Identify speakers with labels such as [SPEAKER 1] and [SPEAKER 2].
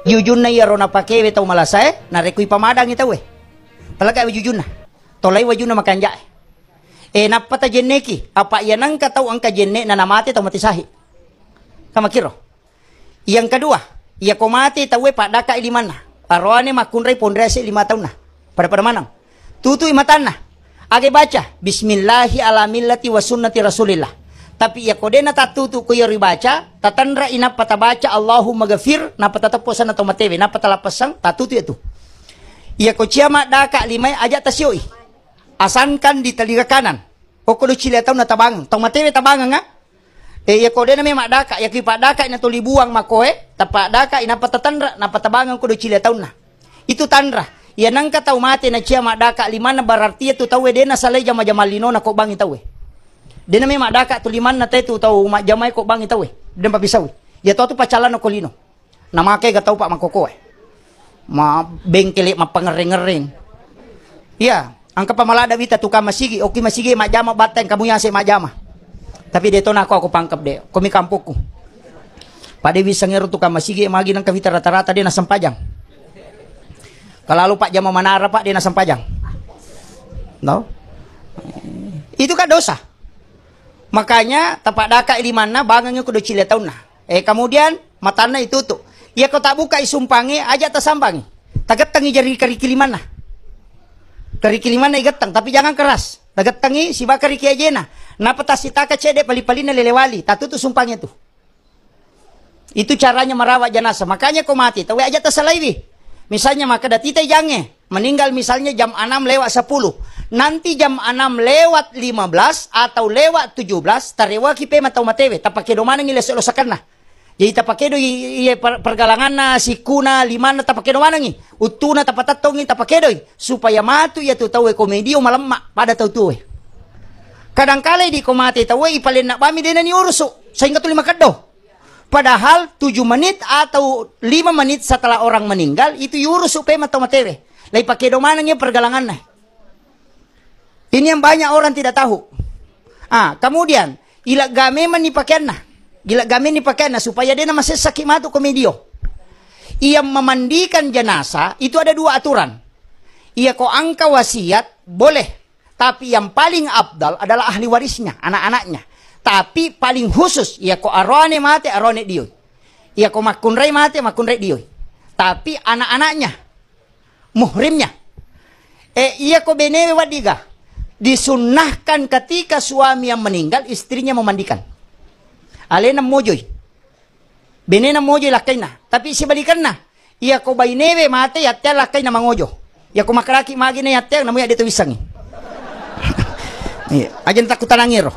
[SPEAKER 1] Jujun na yaro na pakewe tau malasay, narekui pamadang itaw Talaga jujun na. Tolay wajun na makanja napata jenneki, apa yanang katau ang kajenne na namati tau matisahi. Kamakiro. Yang kedua, ia komati tawe padaka iliman na. Arwane makunray pondrese 5 tahun na. Pada manang. Tutu imatan na. Age baca, Bismillahi ala millati wa sunnati rasulillah. Tapi ia kode na tatutu ko yori baca, tatandra ina patabaca Allahumma gafir, na patatapusan atau matewe, na patalapasang tatutu itu. Ia ko ciama daka limay aja tasyoi. Asankan di telinga kanan. O kudu cile tau na tabang, tau matewe tabangan nga. Ia kode na may madaka, ia kipa daka ina tulibuang makoe, tapa daka ina patatandra, na patabangan kudu cile tau na. Itu tandra. Ia nangka tau mate na ciama daka limana berarti itu tawe dena salay jama-jama lino na ko bangi tawe. Dia na may madaka tuliman na tetu tau jamay ko bang itaw Dia pabisaw Ya to pacalan no kolino. Namake gataw pa makoko Ma bengkeli mapangering-ngering. Ya, ang kapamalada bita tuka masigi, okay masigi majama bateng kamu yang majama. Tapi deto na ako pangkap de. Kumi kampukku. Pada bisa ngero tuka masigi magi nang kavita rata-rata dia nasampajang. Kalau pak jama manara pak dia nasampajang. No? Itu kan dosa. Makanya tapak daka ilimana bangangnya kudu cile tahun nah. Kemudian matana itu tuh. Ya kau tak buka isumpangi aja tasampangi. Tagetangi jari kari kilimana. Kari kilimana igetang tapi jangan keras. Tagetangi si bakari kiajena. Napa tasitaka cede pali-palina lelewali. Tatu tuh sumpangnya tuh. Itu caranya merawat jenazah. Makanya kau mati. Tahu aja tasalaiwi. Misalnya maka datita jange. Meninggal misalnya jam 6 lewat 10. Nanti jam 6 lewat 15 atau lewat 17 tarewa kipe matau matewe tapakedo mana ngi leso-lesokan na. Jadi tapakedo pergalangan na sikuna limana tapakedo mana ngi utuna tapatatongi tapakedo supaya matu ya tu tawe komedio malam pada tau tuwe. Kadang-kala di komate tawe ipalen nak bami dena ni urusu sehingga tu 5 kado. Padahal 7 menit atau 5 menit setelah orang meninggal itu yurusu pe matau matewe. Lai pakedo mana ngi pergalangan na. Ini yang banyak orang tidak tahu. Kemudian ilak game manipakenna. Ilak game nipakenna supaya dia masih sakit matu komedio. Ia memandikan jenazah itu ada 2 aturan. Ia ko angka wasiat boleh, tapi yang paling abdal adalah ahli warisnya, anak-anaknya. Tapi paling khusus ia ko arone mate arone dioi. Ia ko makunrei mate makunrei dioi. Tapi anak-anaknya muhrimnya. Ia ko benewe wadiga. Disunnahkan ketika suami yang meninggal istrinya memandikan. Alena mojoy. Benena mojoy lakaina. Tapi sebalikanna. Ia ko bainewe mate yatel lakaina mangojo. Ia ko makaraki magina yatel namu ya dito wisangi. Iya, ajan takutan angiro.